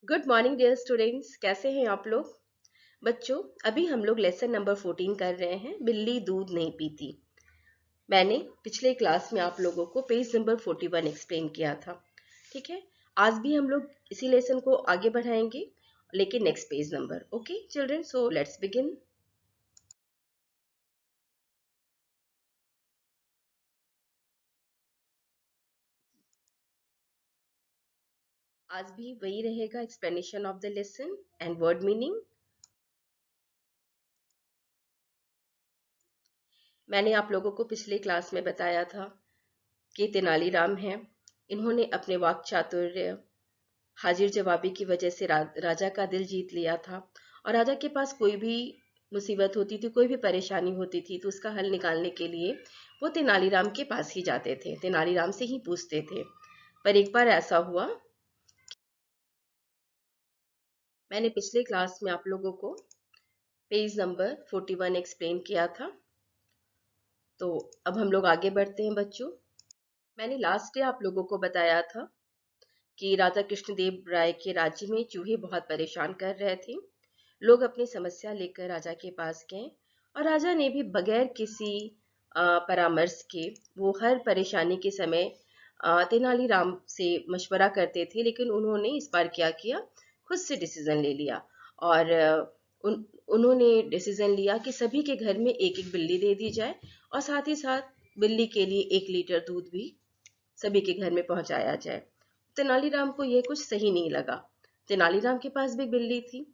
Good morning dear students, कैसे हैं आप लोग। बच्चों, अभी हम लोग लेसन नंबर 14 कर रहे हैं, बिल्ली दूध नहीं पीती। मैंने पिछले क्लास में आप लोगों को पेज नंबर 41 एक्सप्लेन किया था। ठीक है, आज भी हम लोग इसी लेसन को आगे बढ़ाएंगे, लेकिन next page number. Okay children, so let's begin. आज भी वही रहेगा, explanation of the lesson and word meaning. मैंने आप लोगों को पिछले क्लास में बताया था कि तेनालीराम हैं, इन्होंने अपने वाक चातुर्य, हाजिर जवाबी की वजह से राजा का दिल जीत लिया था। और राजा के पास कोई भी मुसीबत होती थी, कोई भी परेशानी होती थी, तो उसका हल निकालने के लिए वो तेनालीराम के पास ही जाते थे, तेनालीराम से ही पूछते थे। पर एक बार ऐसा हुआ, मैंने पिछले क्लास में आप लोगों को पेज नंबर 41 एक्सप्लेन किया था। तो अब हम लोग आगे बढ़ते हैं बच्चों। मैंने लास्ट डे आप लोगों को बताया था कि राजा कृष्णदेव राय के राज्य में चूहे बहुत परेशान कर रहे थे। लोग अपनी समस्या लेकर राजा के पास गए और राजा ने भी बगैर किसी परामर्श के, वो हर परेशानी के समय तेनालीराम से मशवरा करते थे, लेकिन उन्होंने इस बार क्या किया, खुद से डिसीजन ले लिया। और उन्होंने डिसीजन लिया कि सभी के घर में एक एक बिल्ली दे दी जाए, और साथ ही साथ बिल्ली के लिए 1 लीटर दूध भी सभी के घर में पहुंचाया जाए। तेनालीराम को यह कुछ सही नहीं लगा। तेनालीराम के पास भी बिल्ली थी,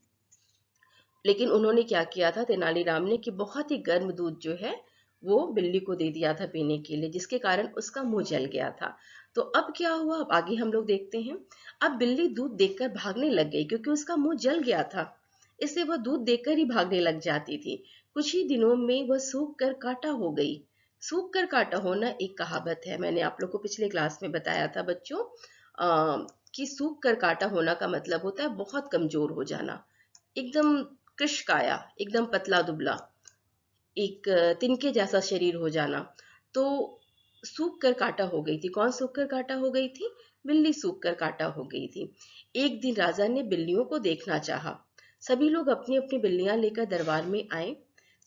लेकिन उन्होंने क्या किया था तेनालीराम ने कि बहुत ही गर्म दूध जो है वो बिल्ली को दे दिया था पीने के लिए, जिसके कारण उसका मुंह जल गया था। तो अब क्या हुआ, अब आगे हम लोग देखते हैं। अब बिल्ली दूध देखकर भागने लग गई, क्योंकि उसका मुंह जल गया था, इसलिए वह दूध देखकर ही भागने लग जाती थी। कुछ ही दिनों में वह सूख कर काटा हो गई। सूख कर काटा होना एक कहावत है, मैंने आप लोग को पिछले क्लास में बताया था बच्चों, कि सूख कर काटा होना का मतलब होता है बहुत कमजोर हो जाना, एकदम कृशकाया, एकदम पतला दुबला, एक तिनके जैसा शरीर हो जाना। तो सूख कर काटा हो गई थी। कौन सूख कर काटा हो गई थी? बिल्ली सूख कर काटा हो गई थी। एक दिन राजा ने बिल्लियों को देखना चाहा। सभी लोग अपनी अपनी बिल्लियां लेकर दरबार में आए।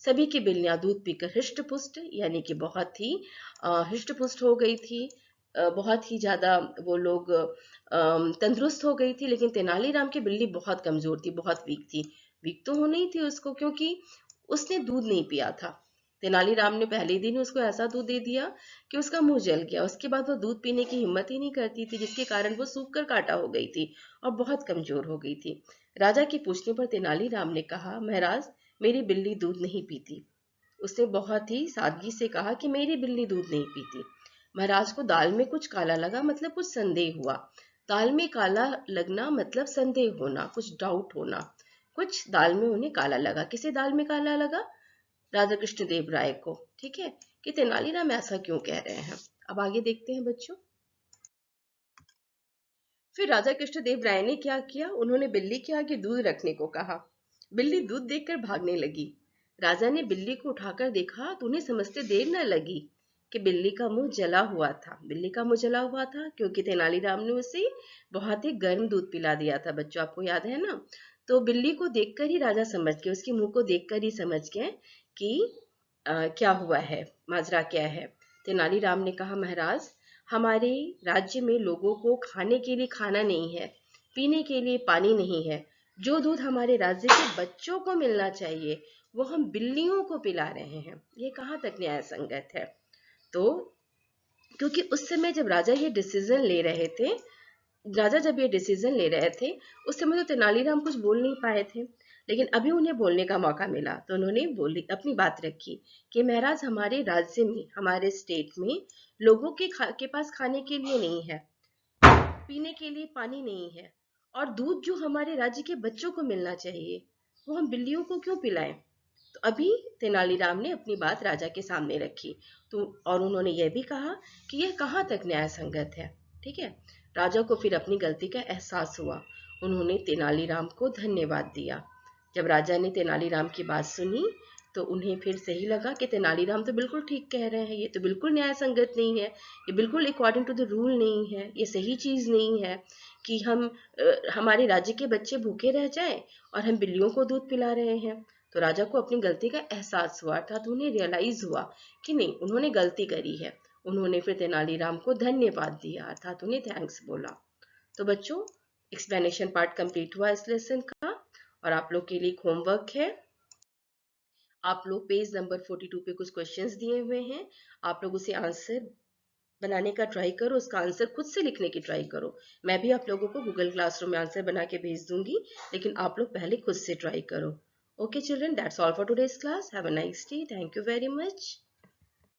सभी की बिल्लियां दूध पीकर हृष्ट पुष्ट, यानी कि बहुत ही हृष्ट पुष्ट हो गई थी। बहुत ही ज्यादा वो लोग तंदुरुस्त हो गई थी। लेकिन तेनालीराम की बिल्ली बहुत कमजोर थी, बहुत वीक थी। वीक तो होना ही थी उसको, क्योंकि उसने दूध नहीं पिया था। तेनालीराम ने पहले दिन उसको ऐसा दूध दे दिया कि उसका मुंह जल गया। उसके बाद वो दूध पीने की हिम्मत ही नहीं करती थी, जिसके कारण वो सूख कर काटा हो गई थी और बहुत कमजोर हो गई थी। राजा के पूछने पर तेनालीराम ने कहा, महाराज, मेरी बिल्ली दूध नहीं पीती। उसने बहुत ही सादगी से कहा कि मेरी बिल्ली दूध नहीं पीती। महाराज को दाल में कुछ काला लगा, मतलब कुछ संदेह हुआ। दाल में काला लगना मतलब संदेह होना, कुछ डाउट होना। कुछ दाल में उन्हें काला लगा। किसे दाल में काला लगा? राधा कृष्णदेव राय को। ठीक है, कि तेनालीराम ऐसा क्यों कह रहे हैं। अब आगे देखते हैं बच्चों। फिर राजा कृष्णदेव राय ने क्या किया, उन्होंने बिल्ली के आगे दूध रखने को कहा। बिल्ली दूध देखकर भागने लगी। राजा ने बिल्ली को उठाकर देखा तो उन्हें समझते देर न लगी कि बिल्ली का मुंह जला हुआ था। बिल्ली का मुंह जला हुआ था क्योंकि तेनालीराम ने उसे बहुत ही गर्म दूध पिला दिया था। बच्चों, आपको याद है ना। तो बिल्ली को देखकर ही राजा समझ गए, उसके मुंह को देखकर ही समझ गए कि क्या हुआ है, माजरा क्या है। तेनालीराम ने कहा, महाराज, हमारे राज्य में लोगों को खाने के लिए खाना नहीं है, पीने के लिए पानी नहीं है। जो दूध हमारे राज्य के बच्चों को मिलना चाहिए वो हम बिल्लियों को पिला रहे हैं। ये कहाँ तक न्याय संगत है। तो क्योंकि उस समय जब राजा ये डिसीजन ले रहे थे, उस समय तो तेनालीराम कुछ बोल नहीं पाए थे। लेकिन अभी उन्हें बोलने का मौका मिला तो उन्होंने बोली, अपनी बात रखी कि महाराज, हमारे राज्य में, हमारे स्टेट में लोगों के पास खाने के लिए नहीं है, पीने के लिए पानी नहीं है, और दूध जो हमारे राज्य के बच्चों को मिलना चाहिए वो हम बिल्लियों को क्यों पिलाएं। तो अभी तेनालीराम ने अपनी बात राजा के सामने रखी। तो और उन्होंने यह भी कहा कि यह कहाँ तक न्याय संगत है। ठीक है, राजा को फिर अपनी गलती का एहसास हुआ। उन्होंने तेनालीराम को धन्यवाद दिया। जब राजा ने तेनालीराम की बात सुनी तो उन्हें फिर सही लगा कि तेनालीराम तो बिल्कुल ठीक कह रहे हैं, ये तो बिल्कुल न्याय संगत नहीं है, ये बिल्कुल अकॉर्डिंग टू द रूल नहीं है, ये सही चीज नहीं है कि हमारे राज्य के बच्चे भूखे रह जाएं और हम बिल्लियों को दूध पिला रहे हैं। तो राजा को अपनी गलती का एहसास हुआ, अर्थात उन्हें रियलाइज हुआ कि नहीं, उन्होंने गलती करी है। उन्होंने फिर तेनालीराम को धन्यवाद दिया, अर्थात उन्हें थैंक्स बोला। तो बच्चों, एक्सप्लेनेशन पार्ट कंप्लीट हुआ इस लेसन का, और आप लोग के लिए होमवर्क है। आप लोग पेज नंबर 42 पे कुछ क्वेश्चंस दिए हुए हैं, आप लोग उसे आंसर बनाने का ट्राई करो, उसका आंसर खुद से लिखने की ट्राई करो। मैं भी आप लोगों को गूगल क्लासरूम में आंसर बना के भेज दूंगी, लेकिन आप लोग पहले खुद से ट्राई करो। Okay children, that's all for today's class. Have a nice day. Thank you very much.